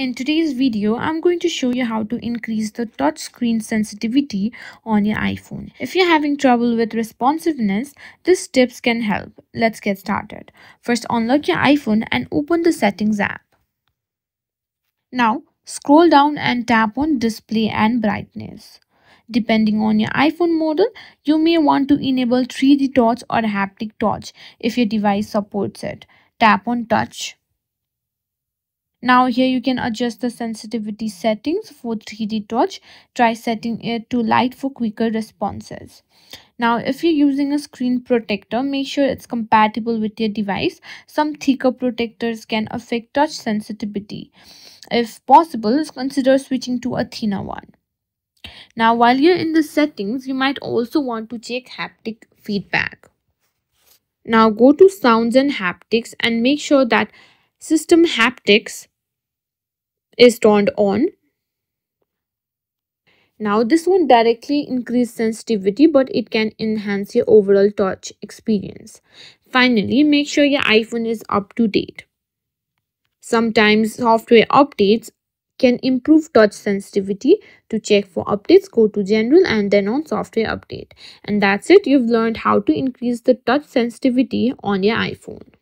In today's video, I'm going to show you how to increase the touch screen sensitivity on your iPhone. If you're having trouble with responsiveness, these tips can help. Let's get started. First, unlock your iPhone and open the Settings app. Now, scroll down and tap on Display and Brightness. Depending on your iPhone model, you may want to enable 3D touch or haptic touch if your device supports it. Tap on Touch. Now here you can adjust the sensitivity settings for 3D touch. Try setting it to light for quicker responses. Now if you're using a screen protector, make sure it's compatible with your device. Some thicker protectors can affect touch sensitivity. If possible, consider switching to a thinner one. Now while you're in the settings, you might also want to check haptic feedback. Now go to Sounds and Haptics and make sure that System Haptics is turned on. Now this won't directly increase sensitivity, but it can enhance your overall touch experience. Finally, make sure your iPhone is up to date. Sometimes software updates can improve touch sensitivity. To check for updates, go to General and then on Software Update. And that's it. You've learned how to increase the touch sensitivity on your iPhone.